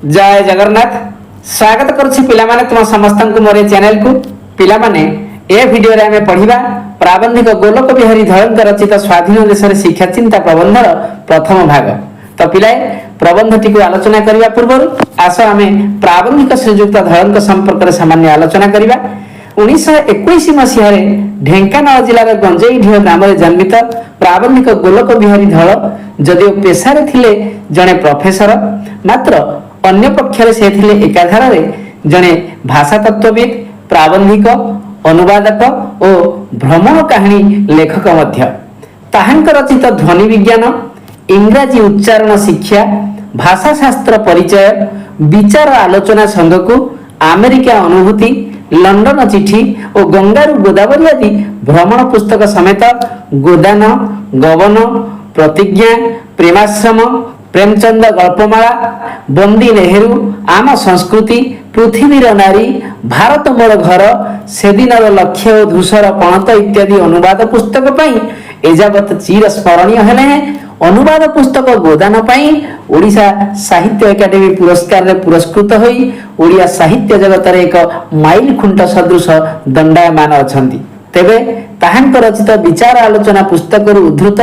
जय जगन्नाथ स्वागत करुछि पिलामाने तुम समस्त को मोर चैनल को पिलामाने ए वीडियो रे हमें पढ़िबा प्राबंधिक गोलोक बिहारी धरंक रचित स्वाधीन देश रे शिक्षा चिंता प्रबंधर प्रथम भाग। तो पिलाए प्रबंधटी को आलोचना करबा पूर्व आस हमें प्राबंधिक श्रीयुक्त धरंक संपर्क रे सामान्य आलोचना करबा। 1921 मसीह ढेंकानाल जिलार गंजेई ढियो ग्राम जन्मित प्राबंधिक गोलोक बिहारी धल जदिओ पेशारे थिले जणे प्रोफेसर मात्र अन्य पक्षरे से थिले एकाधार जणे भाषा तत्वविद प्राबंधिक अनुवादक और भ्रमण कहानी लेखक मध्य। ताहांक रचित ध्वनि विज्ञान इंग्राजी उच्चारण शिक्षा भाषा शास्त्र परिचय विचार आलोचना संघ को अमेरिका अनुभूति लंडन चिठी और गंगारू गोदावरी आदि भ्रमण पुस्तक समेत गोदान गवन प्रतिज्ञा प्रेमाश्रम प्रेमचंद गल्पमाला बंदी नेहरू आम संस्कृति पृथ्वीर नारी भारत मोर घर सेदिनर लक्ष्य और धूसर पणत इत्यादि अनुवाद पुस्तक पई एजावत चिर स्मरणीय हेले हैं। अनुवाद पुस्तक गोदान पई ओडिशा साहित्य एकाडेमी पुरस्कार रे पुरस्कृत होई ओडिया साहित्य जगत रे एक माइल खुंट सदृश दंडायमान अछंती। तेबे ताहांक रचित विचार आलोचना पुस्तक उद्धृत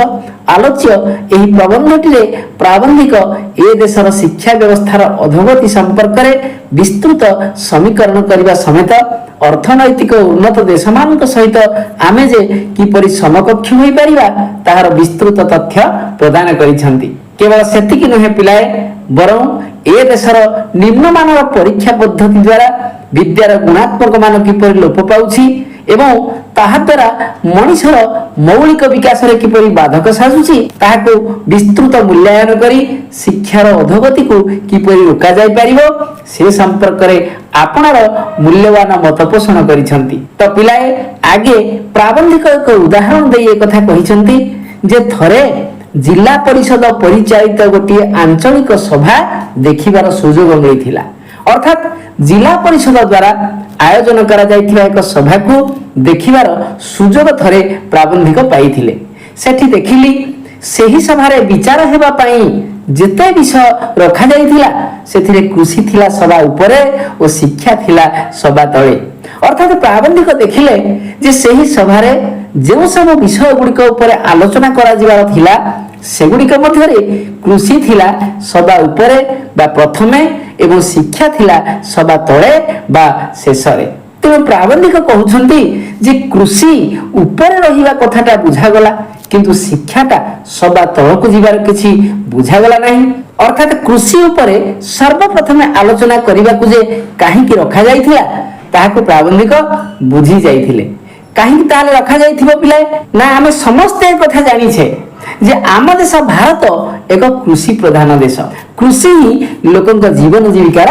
आलोच्य एही प्रबंधटी रे प्राबंधिक ए देशर शिक्षा व्यवस्थार अधोगति संपर्क रे विस्तृत समीकरण करबा समेत अर्थनैतिक उन्नत देशमानक सहित आमे जे किपरि समकक्ष होई परिबा ताहार विस्तृत तथ्य प्रदान करिसंती। केवल सेतिकी नहे पिलाए बरं ए देशर निम्नमानर परीक्षा पद्धति द्वारा विद्यार गुणात्मक मान किपरि लोप पाउछि एवं ताहा द्वारा मनुष्यर मौलिक विकास रे किपरि बाधक साजुछि ताहाको विस्तृत मूल्यांकन करी शिक्षार अधोगति को किपरि रोका जाय परिबो से संपर्क रे आपणार मूल्यवान मत पोषण करिसंती। तो पिलाए आगे प्राबंधिक एक उदाहरण देई एक कथा कहिसंती जे थरे जिला परिषद परिचालित गोटे आंचलिक सभा देखिबार सुजोग मिलिथिला। अर्थात जिला परिषद द्वारा आयोजन करा जायथिबा एक सभा को देखिबार सुजोग थरे प्राबंधिक पाइथिले। सेठी देखिली सेही सभारे विचार हेबा पई जेते विषय रखा जायथिला सेथिरे कृषि थिला सभा उपरे और शिक्षा थिला सभा तळे। अर्थात प्राबंधिक देखिले जे सेही सभारे जो सब विषय गुड़िक उपरे आलोचना करा जिबार थिला सेगुड़िक मध्यरे कृषि थिला सभा उपरे बा प्रथमे एवं शिक्षा थिला सभा तळे बा शेषरे। तेणु प्राबंधिक कहउछंती जे कृषि उपरे रहिबा कथाटा बुझागला किंतु शिक्षाटा सभा तळକୁ जिबार किछि बुझागला नाही। अर्थात कृषि उपरे सर्वप्रथमे आलोचना करिबाकु जे काहे कि रखा जायथिला ताहाको प्राबंधिक बुझी जायथिले। काहे ताले रखा जायथिबो पिलाए ना आमे समस्त कथा जानि छे जे आम देश भारत एक कृषि प्रधान देश। कृषि ही लोकंक जीवन जीविकार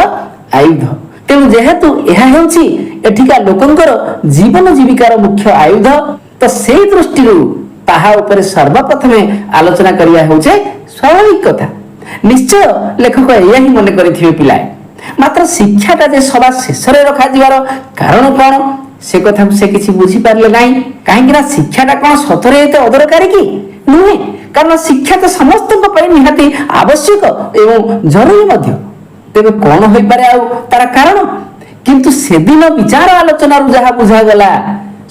आयुध। तेणु जेहेतु यह हेउछि एठिका लोकंकर जीवन जीविकार मुख्य आयुध तो से दृष्टि ताहा उपरे सर्वप्रथमे आलोचना करिया हेउछे स्वाभाविक कथा। निश्चय लेखक यही मन करिथिबे पिलाए। मात्र शिक्षाटा जे सभा शेषरे रखा जिवार कारण कोन से कथा से किछि बुझी पारले नाही। काहेकि ना शिक्षाटा कोन सतरे एते अदरकारी कि नुहे कारण शिक्षा तो समस्त निहाती आवश्यक एवं जरूरी मध्य। तेबे कौन होई पारे आउ तार कारण किंतु सेदिन विचार आलोचना रु जहा बुझा गला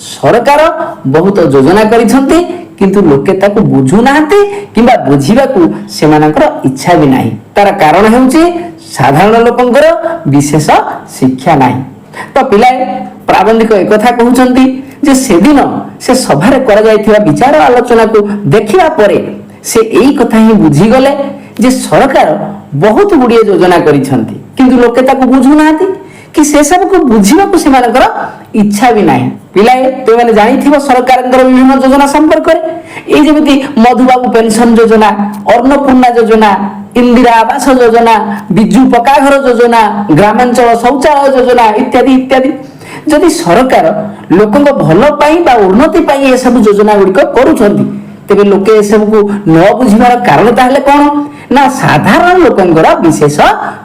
सरकार बहुत योजना करिसंती किंतु लोके ताको बुझु नाहंती किबा बुझिबाकू सेमानकर इच्छा भी नाही। तार कारण हेउची साधारण लोकंकर विशेष शिक्षा नाही। तो पिलाए प्राबंधिक एक कथा कहउचंती जे सेदिन से सभारे करा जायथिबा विचार आलोचना को देखिबा परे से एई कथा ही बुझी गले जे सरकार बहुत गुड़िए योजना करिसंती किंतु लोके ताको बुझु नाहंती कि से सब को बुझिबा को सेमानकर इच्छा भी नाही। पिलाए तो माने जानिथिबो सरकारंकर विभिन्न योजना संपर्क रे एई जेमिति मधुबाबू पेंशन योजना अन्नपूर्णा योजना इंदिरा आवास योजना बिजू पक्का घर योजना ग्रामांचल शौचालय योजना इत्यादि इत्यादि। जदि सरकार लोकंक भल पाई बा उन्नति पाई ए सब योजना गुड़िक करूछंती तेबे लोके ए सब को न बुझिबार कारण ताहले कोन ना साधारण लोकंकर विशेष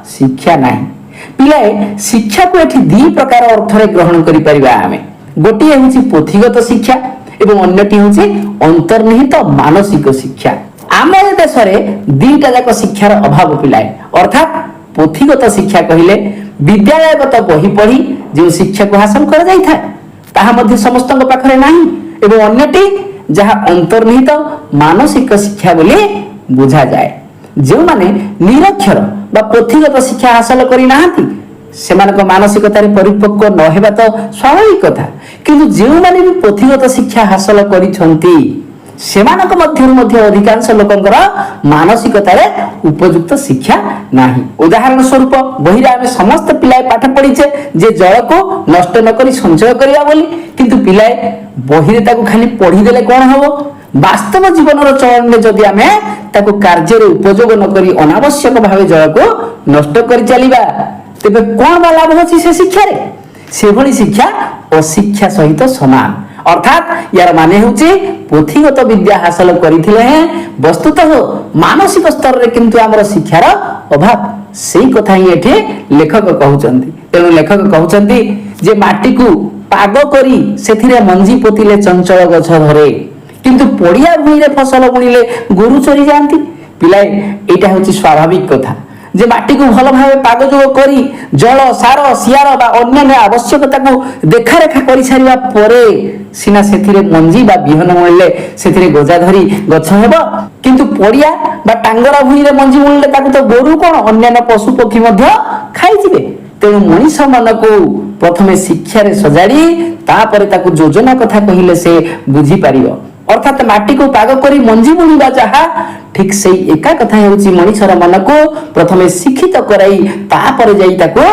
शिक्षा नाही। पिलाए शिक्षा को एठी दी प्रकार अर्थ रे ग्रहण करि परिबा आमे। गोटिए होछि पोथीगत शिक्षा एवं अन्यटी होछि अंतर्निहित मानसिक शिक्षा। आम देश रे दीटा जाक शिक्षार अभाव पिलाए। अर्थात पोथीगत शिक्षा कहले विद्यालयगत बही पढ़ी जो शिक्षा को हासिल कर जाई था ताहा मध्य समस्त पाखरे नाही एवं अन्यटी जहाँ अंतर्निहित मानसिक शिक्षा बोली बुझा जाए जो माने निरक्षर बा पोथीगत शिक्षा हासिल करी नाहंती सेमानक मानसिकतार परिपक्व न हेबा तो स्वाभाविक कथा किंतु जो माने भी पोथीगत शिक्षा हासिल करिसंती सेमानक मध्य अधिकांश लोकंकर मानसिकतार उपयुक्त शिक्षा नाही। उदाहरण स्वरूप बहिरे आमे समस्त पिलाए पाठ पढ़ीचे जे जल को नष्ट न करी संचय करिया बोली किंतु पिलाए बहिरे ताको खाली पढ़ी देले कोन हबो वास्तव जीवन चलन में जदि आमे ताको कार्य रे उपयोग न करी अनावश्यक भावे जल को नष्ट करी चलीबा तेबे कोन बा लाभ होछि से शिक्षा रे से भली शिक्षा अशिक्षा सहित समान अर्थात यार माने होछि पोथीगत विद्या हासिल करिथिले हैं वस्तुतः मानसिक स्तर रे किंतु हमर शिक्षार अभाव सेही कथा ही एठे लेखक कहउचंती तेनु लेखक कहउचंती जे माटी को पाग करी सेथिरे मंजी पोतिले चंचल गछ धरे किंतु पड़िया भूमि फसल बुणिले गोरु चरी जाती पिलाए एटा होछि स्वाभाविक कथा जे माटी को भल भाव पागजोग करी जल सार सियार बा अन्य आवश्यकता को देखा रेखा करि सारिबा परे सिना सेथिरे मंजी बा बिहन मुळले सेथिरे गोजा धरी गछ हेबो किंतु पड़िया बा टांगरा भूमि रे मंजी मुळले ताकू तो गोरु कोन अन्य पशु पक्षी मध्य खाइ जिवे तेणु मनीष मन को प्रथमे शिक्षा रे सजाड़ी तापरे ताकू योजना कथा कहिले से बुझी पारिबो अर्थात माटी को पाग करी मंजी बुणिबा जहा ठीक से एका कथा हेउची मनीषर मन को प्रथमे शिक्षित कराई तापरे जाई ताको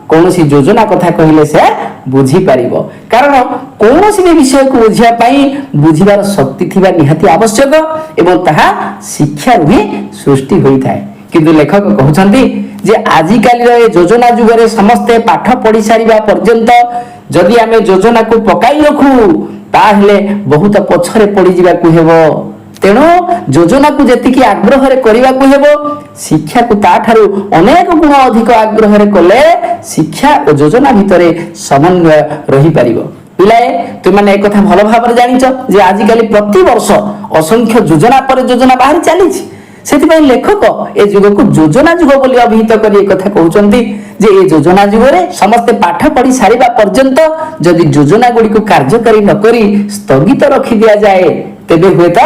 कौनसी योजना कथा कहिले से बुझी पारिबो कारण कौनसी भी विषय को बुझिया पाई बुझिबार शक्ति थिबा निहाती आवश्यक एवं ताहा शिक्षा हि सृष्टि होई थाए किंतु लेखक कहउछंती जे आजि काली रे योजना जुगरे समस्त पाठ पढ़ी सारिबा पर्यंत जदि आमे योजना को पकाई रखू ताहले बहुत पछरे पड़ी जिबा को हेबो तेणु योजना को जेतिकी आग्रह रे करिबा को हेबो शिक्षा को ताठारु अनेक गुण अधिक आग्रह रे कले शिक्षा और योजना भितरे समन्वय रही परिबो पिलाए तुम माने एक कथा भलो भाबरे जानिछ जे आजि काली प्रति वर्ष असंख्य योजना पर योजना बाहर चलीछि सेति लेखक ए जुग को योजना जुग बोली अभिहित करी एक कथा कहउचंती जे ए योजना जुग रे समस्त पाठ पढ़ी सारिबा पर्यंत जदि योजना गुडी को कार्यकारी न करी स्थगित रखि दिया जाए तेबे हुए तो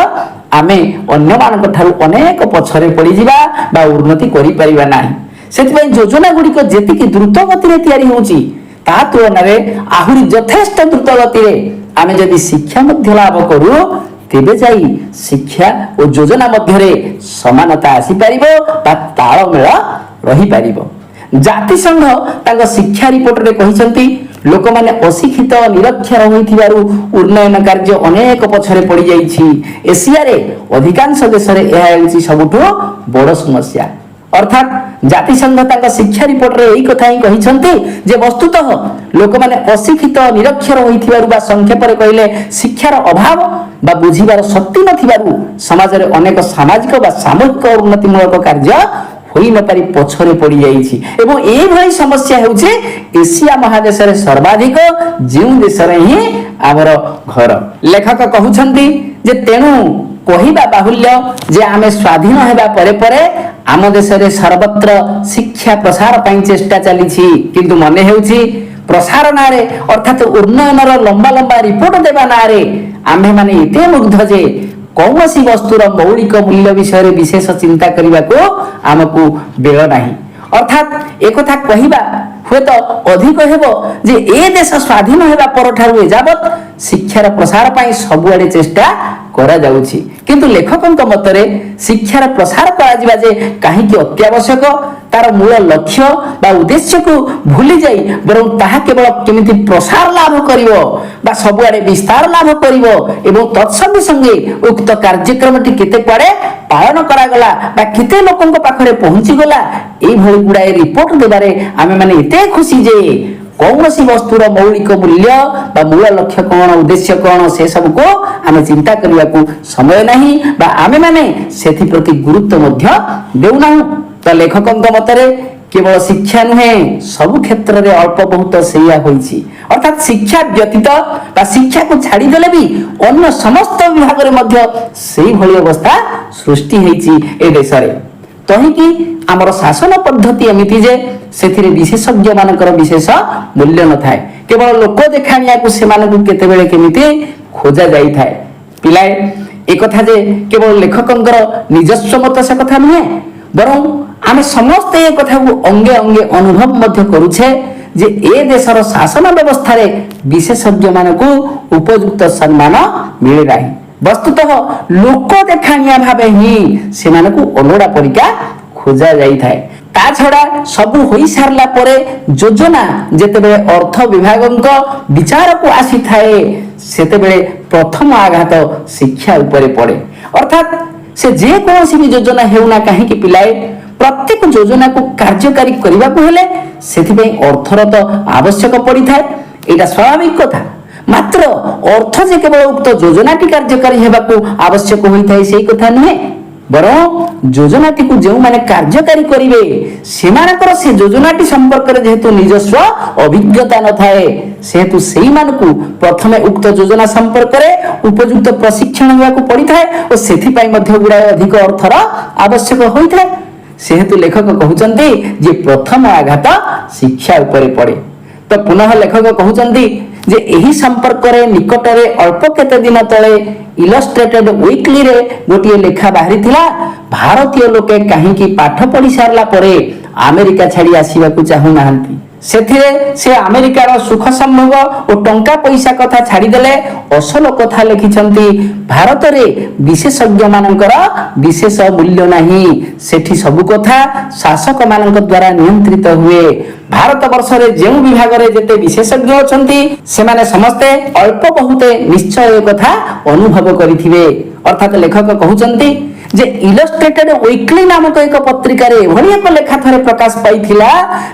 आमे अन्य मानक ठारू अनेक पछरे पड़ी जिबा बा उन्नति करि परिबा नाही सेति योजना गुडी को जेतिकी द्रुत गति रे तयारी होउची ता तुलना रे आहुरी यथेष्ट द्रुत गति रे आमे जदि शिक्षा मध्य लाभ करू तेबे जाई शिक्षा और योजना मध्य समानता आसी पारिबो बा तालमेल रही पारिबो जाति संघ तांग शिक्षा रिपोर्ट रे कहिसंती लोक माने अशिक्षित निरक्षर होइथिबारु उन्नयन कार्य अनेक पछरे पड़ी जाईछि एशिया रे अधिकांश देश रे एहा हेउछि सबुठो बड़ समस्या अर्थात जाति संघ तांग शिक्षा रिपोर्ट रे एही कथा ही कहिसंती जे वस्तुतः लोक माने अशिक्षित निरक्षर होइथिबारु बा संक्षेप रे कहिले शिक्षार अभाव बा बुझिबार शक्ति नथिबारु समाज रे अनेक सामाजिक बा सामूहिक उन्नति मूलक कार्य होई न पारी पछरे पड़ी जाईछि एवं एई भई समस्या हेउछे एशिया महादेश रे सर्वाधिक जिउ देश रे ही आवर घर लेखक कहउछंती जे तेनु कहिबा बाहुल्य जे आमे स्वाधीन हेबा परे परे आम देश रे सर्वत्र शिक्षा प्रसार पई चेष्टा चलीछि किंतु मने हेउछि प्रसार नारे अर्थात उन्नयनर लंबा लंबा रिपोर्ट देबा नारे आमे माने एते मुग्ध जे कौनसी वस्तुर मौलिक मूल्य विषय रे विशेष चिंता करबा को आमको बेल नाही अर्थात एक कथा कहिबा हुए तो अधिक हेबो जे ए देश स्वाधीन हेबा परठारु एजाबत शिक्षार प्रसार पई सबुआडे चेष्टा करा जाउछि किंतु लेखकक मतरे शिक्षार प्रसार करा जिबा जे काहे कि अत्यावश्यक तार मूल लक्ष्य बा उद्देश्य को भूली जाई बरं ताहा केवल केमिति प्रसार लाभ करिवो बा सबुआडे विस्तार लाभ करिवो एवं तत्संगे संगे उक्त कार्यक्रमटी केते पड़े पालन करा गला बा केते लोकंक पाखरे पहुंची गला एई भଳି गुडाए रिपोर्ट देबारे आमे माने एते खुशी जे कौनसी वस्तुर मौलिक मूल्य बा मूल लक्ष्य कौन उद्देश्य कौन से सब को आमे चिंता करबा को समय नहीं बा आमे माने सेथि प्रति गुरुत्व मध्य देउना तो लेखकक मतरे केवल शिक्षा नुहे सब क्षेत्र रे अल्प बहुत सेया होईछि अर्थात शिक्षा व्यतीत बा शिक्षा को छाड़ी देले भी अन्य समस्त विभाग रे मध्य सेही भली अवस्था सृष्टि हेछि ए देश रे तही कि आमर शासन पद्धति एमती जे से विशेषज्ञ मानकर विशेष मूल्य न थाए केवल लोक देखाणिया को से केतेबेले केमिति खोजा जाई थाए पिलाए एक कथा जे केवल लेखकंकर निजस्व मत से कथा नुहे बरं आमे समस्ते एक कथा को अंगे अंगे अनुभव मध्य करूछे जे ए देशर शासन व्यवस्था रे विशेषज्ञ मानकु उपयुक्त सम्मान मिले नाही वस्तुतः लोक देखाणिया भावे ही से मानकु अलोड़ा परिका खोजा जाई थाए ता छड़ा सब होई सारला परे योजना जेतेबेले अर्थ विभागक विचार को आसी थाए सेतेबेले प्रथम आघात शिक्षा उपरे पड़े अर्थात से जे कोनसी भी योजना हेउना काहे कि पिलाए प्रत्येक योजना को कार्यकारी करबा को हेले सेथिबे अर्थर तो आवश्यक पड़ी थाए एटा स्वाभाविक कथा मात्र अर्थ जे केवल उक्त योजनाटी कार्यकारी हेबा को आवश्यक होई थाए सेही कथा नहे बरं योजनाटी को जो माने कार्यकारी करिवे सेमानकर से योजनाटी संपर्क रे जेहेतु निजस्व अभिज्ञता न थाए सेहेतु सेही मानकु प्रथमे उक्त योजना संपर्क रे उपयुक्त प्रशिक्षण हेबा को पड़ी थाए और सेथि पई मध्य गुडाय अधिक अर्थर आवश्यक होई थाए सेहेतु लेखक कहउचंती जे प्रथम आघात शिक्षा उपरे पड़े तो पुनः लेखक कहउचंती जे एही संपर्क रे निकट रे अल्प केते दिन तळे इलस्ट्रेटेड वीकली रे गोटिए लेखा बाहरी थिला भारतीय लोके काहे की पाठ पढ़ी सारला परे अमेरिका छाड़ी आसीबा को चाहू नाहंती सेथिरे से अमेरिकार सुख संभोग और टंका पैसा कथा छाड़ी देले असल कथा लिखिछंती भारत रे विशेषज्ञ मानकर विशेष मूल्य नाही सेठी सब कथा शासक मानक द्वारा नियंत्रित हुए भारत वर्ष रे जेउ विभाग रे जेते विशेषज्ञ अछंती से माने समस्ते अल्प बहुते निश्चय कथा अनुभव करिथिबे अर्थात लेखक कहउचंती जे इलस्ट्रेटेड वीकली नामक एक पत्रिका रे एभली एक लेखा थरे प्रकाश पाइथिला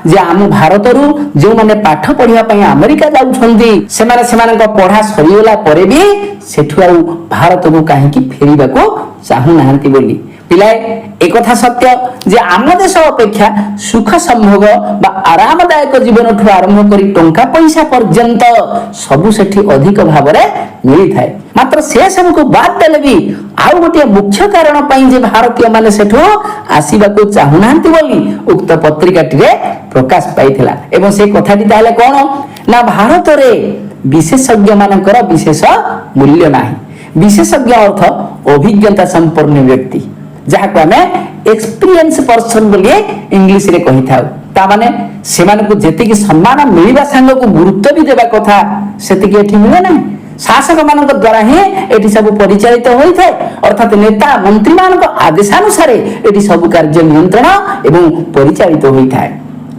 जे आम भारत रु जो माने पाठ पढ़िया पई अमेरिका जाउछंती से माने सेमानक पढ़ा सरियोला परे भी सेठु आ भारत को काहे की फेरीबा को चाहू नाहंती बोली पिलाए एक कथा सत्य जे आम देश अपेक्षा सुख संभोग बा आरामदायक जीवन ठु आरंभ करी टंका पैसा पर्यंत सबु सेठी अधिक भाबरे मिली थाए मात्र से सब को बात देले भी आउ गोटे मुख्य कारण पई जे भारतीय माने सेठो आसीबा को चाहू नाहंती बोली उक्त पत्रिका टिरे प्रकाश पाइथिला एवं से कथाटी ताले कोन ना भारत रे विशेषज्ञ मानकर विशेष मूल्य नाही विशेषज्ञ अर्थ अभिज्ञता संपन्न व्यक्ति जहा को हमें एक्सपीरियंस पर्सन बोलिए इंग्लिश रे कहि थाउ ता माने से माने को जेति की सम्मान मिलिबा संग को गुरुत्व भी देबा कथा सेति के एठी मिले नाही शासक मानक द्वारा ही एठी सब परिचालित होई थाए अर्थात नेता मंत्री मानक आदेशानुसार एठी सब कार्य नियंत्रण एवं परिचालित होई थाए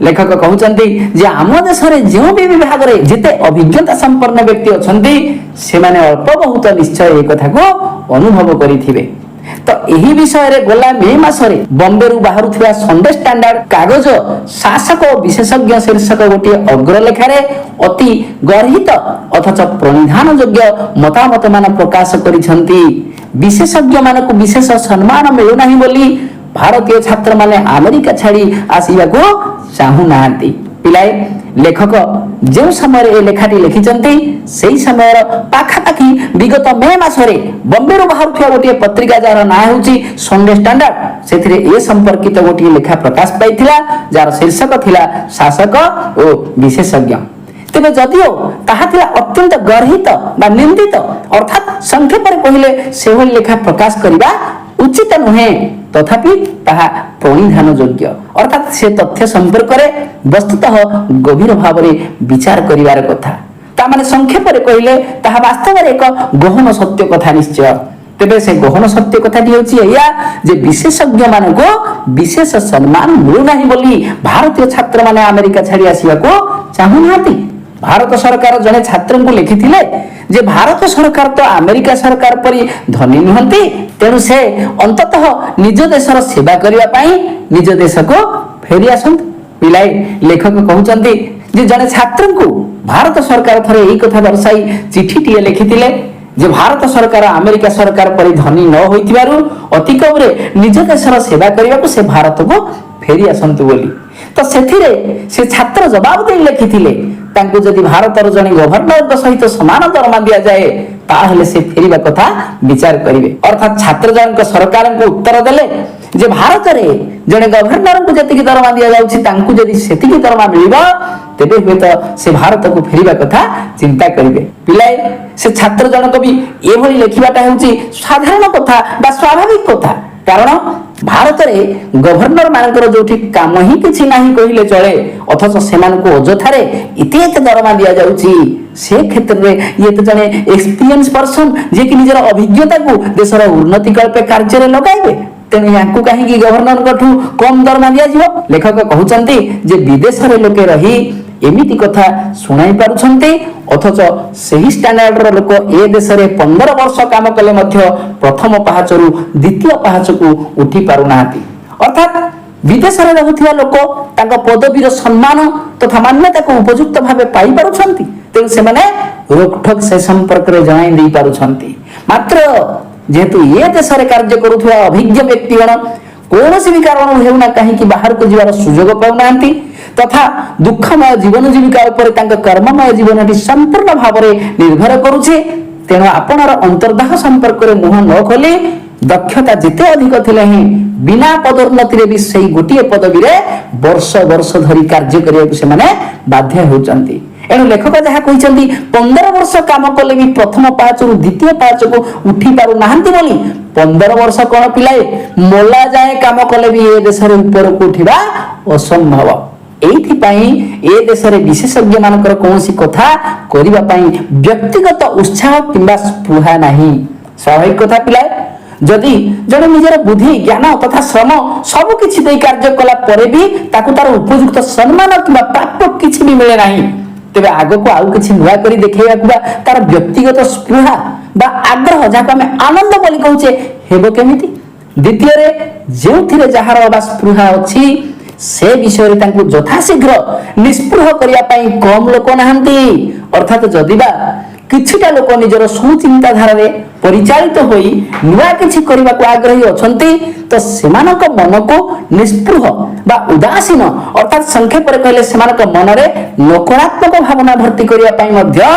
लेखक कहउचंती जे आम देश रे जो भी विभाग रे जेते अभिज्ञता संपन्न व्यक्ति अछंती से माने अल्प बहुत निश्चय ए कथा को अनुभव करिथिबे तो यही विषय रे गोला मे मासरे बॉम्बे रु बाहरुथिबा संडे स्टैंडर्ड कागज शासक और विशेषज्ञ शीर्षक गोटे अग्रलेखारे अति गर्हित अथच प्रणिधान योग्य मतामत मान प्रकाश करिसंती विशेषज्ञ मानक विशेष सम्मान मिलु नाही बोली भारतीय छात्र माने अमेरिका छाड़ी आसीबा को चाहू नाहंती पिलाए लेखक जो समय ए लेखाटी लिखिचंती सेही समय पाखापाखि विगत मे मासरे बॉम्बे रु बाहरुथिबा गोटे पत्रिका जार ना होउची संडे स्टैंडर्ड सेथिरे ए संपर्कित गोटे लेखा प्रकाश पाइथिला जार शीर्षक थिला शासक और विशेषज्ञ तेबे जदियो ताहा थिला अत्यंत गर्हित बा निंदित अर्थात संक्षेप रे कहिले सेहो लेखा प्रकाश करिबा उचित नुहे तथापि ताहा प्रणिधान योग्य अर्थात से तथ्य संपर्क रे वस्तुतः गभीर भाव रे विचार करिवार कथा ता माने संक्षेप रे कहिले ताहा वास्तव रे एक गहन सत्य कथा निश्चय तेबे से गहन सत्य कथाटी होची एया जे विशेषज्ञ मानको विशेष सम्मान मिलु नाही बोली भारतीय छात्र माने अमेरिका छाड़ी आसीबा को चाहू नाहंती भारत सरकार जने छात्र को लिखिथिले जे भारत सरकार तो अमेरिका सरकार परी धनी नुहंती तेनु से अंततः निज देशर सेवा करिवा पई निज देश को फेरी आसंत पिलाई लेखक कहउचंती जे जने छात्र को भारत सरकार थरे एही कथा दर्शाई चिठी टिए लिखिथिले जे भारत सरकार अमेरिका सरकार परी धनी न होइतिबारु अति कम रे निज देशर सेवा करिवा को से भारत को फेरी आसंत बोली तो सेथिरे से छात्र जवाब दे लिखिथिले तांको जदि भारतर जने गवर्नर सहित समान दरमा दिया जाए ताहले से फेरीबा कथा विचार करिवे अर्थात छात्र जनक सरकार को उत्तर देले जे भारत रे जने गवर्नर को जतिकी दरमा दिया जाउछि तांकु जदि सेतिकी दरमा मिलिबो तेबे हुए तो से भारत को फेरिबा कथा चिंता करिवे। पिलाए से छात्र जनक भी एभली लेखिबाटा हेउछि साधारण कथा बा स्वाभाविक कथा, कारण भारत रे गवर्नर मानकर जोठी काम ही किछि नाही कहिले चले, अथच सेमान को अजथारे इते एते दरमा दिया जाउछि। से क्षेत्र रे ये तो जने एक्सपीरियंस पर्सन जे कि निजर अभिज्ञता को देशर उन्नति कल्पे कार्य रे लगाइबे, तेणु यांकु कहीं गवर्नर कठू कम दरमा दिया जिवो। लेखक कहउचंती जे विदेश रे लोके रही एमिति कथा सुनाई पारुछंती, अथच सही स्टैंडर्ड लोक ए देश रे 15 वर्ष काम कले मध्य प्रथम पाहाचरू द्वितीय पाहाचकू उठी पारुनाहांती। अर्थात विदेश रे रहुथिया लोक तांको पदवीर सम्मान तथा मान्यता को उपयुक्त भावे पाई पारुछंती, तेणु से माने रोकठोक से संपर्क रे जणाई देई पारुछंती। मात्र जेहेतु ये देश रे कार्य करुथुवा अभिज्ञ व्यक्तिगण कौनसी भी कारण हेउना कहीं कि बाहर को जीवार सुजोग पाउनाहांती, तथा दुखमय जीवन जीविका उपरे तांका कर्ममय जीवनटी संपूर्ण भाव में निर्भर करुछे। तेणु आपणर अंतर्दाह संपर्क रे मुह न खोली दक्षता जिते अधिक थिले ही बिना पदोन्नति रे भी सही गोटिए पदवी रे वर्ष वर्ष धरी कार्य करिया से माने बाध्य होचंती। एणु लेखक जहा कहिसंती 15 वर्ष काम कले भी प्रथम पाचरू द्वितीय पाच को उठी पारु नाहंती बोली 15 वर्ष कोन पिलाए मोला जाए काम कले भी ए देश रे ऊपर को उठिबा असंभव। एथि पई ए देश रे विशेषज्ञ मानकर कोनसी कथा करिबा पई व्यक्तिगत उत्साह किंबा स्पृहा नाही। स्वाभाविक कथा पिलाए जदि जने निजर बुद्धि ज्ञान तथा श्रम सब किछि देई कार्य कला परे भी ताकु तार उपयुक्त सम्मान किंबा प्राप्त किछि भी मिले नाही, तेबे आगो को आउ किछि नुआ करी देखैया कुबा तार व्यक्तिगत स्पृहा बा आग्रह जाका में आनंद बोली कहूचे हेबो केमिति। द्वितीय रे जेउथिरे जहार बा स्पृहा अछि से विषय रे तांकु यथाशीघ्र निस्पृह करिया पई कम लोक नाहंती। अर्थात जदिबा किछिटा लोक निजर सुचिंता धारा रे परिचालित होई नुआ किछि करिबा को आग्रही अछंती, तो सेमानक मन को निस्पृह बा उदासीन अर्थात संक्षेप रे कहले सेमानक मन रे नकारात्मक भावना भर्ती करिया पई मध्य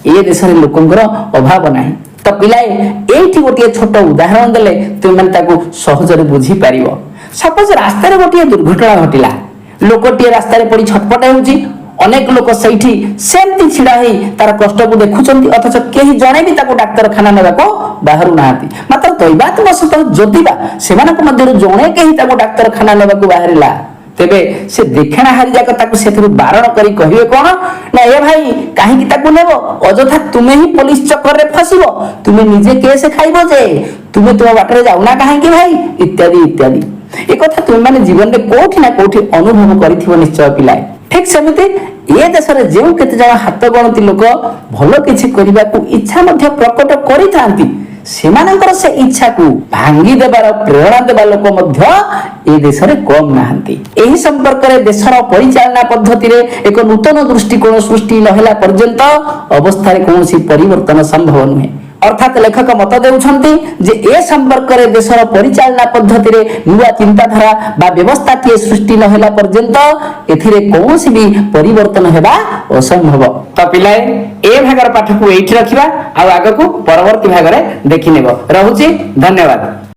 ए देश रे लोकंकर अभाव नाही। तो पिलाए एठी गोटिए छोट उदाहरण देले तुम ताकू सहज रे बुझी पारिबो। सपोज रास्ता रे गोटिए दुर्घटना घटिला, लोकटिए रास्ता रे पड़ी छटपट हेउची, अनेक लोक सैठी सेमती छिड़ा हेई तार कष्ट को देखुचंती, अथच केही जणे भी ताको डाक्तरखाना नेबाको बाहरु नाहांती। मात्र दैवात्मसत जदिबा सेमानक मध्यरु जणे केही ताको डाक्तरखाना नेबाको बाहरिला, तेबे से देखणा हारी जाक ताको सेथरु बारण करी कहिवे कोन ना ए भाई काहे की ताको नेबो, अजथा तुमे ही पुलिस चक्कर रे फसिबो, तुमे निजे केस खाइबो जे, तुमे तो बाटरे जाउना काहे की भाई इत्यादि इत्यादि। ए कथा तुम माने जीवन रे कोठी ना कोठी अनुभव करिथिबो निश्चय पिलाए। ठीक सेमिति ए देश रे जेउ केते जण हाथ गणती लोक भलो किछि करिबा को इच्छा मध्य प्रकट करिथांती, सेमानकर से इच्छा को भांगी देबार प्रेरणा देबा लोक मध्य ए देश रे कम नाहंती। एही संपर्क रे देशर परिचालना पद्धति रे एक नूतन दृष्टिकोण सृष्टि नहेला पर्यंत अवस्था रे कोनोसी परिवर्तन संभव नुहे। अर्थात लेखक मत देउछंती जे ए संपर्क रे देशर परिचालना पद्धति रे नुआ चिंताधारा बा व्यवस्था टिए सृष्टि नहेला पर्यंत एथिरे कोनोसी भी परिवर्तन हेबा असंभव। तो पिलाए ए भागर पाठ को एठी रखिबा आ आगो को परवर्ती भाग रे देखि नेबो। रहूची धन्यवाद।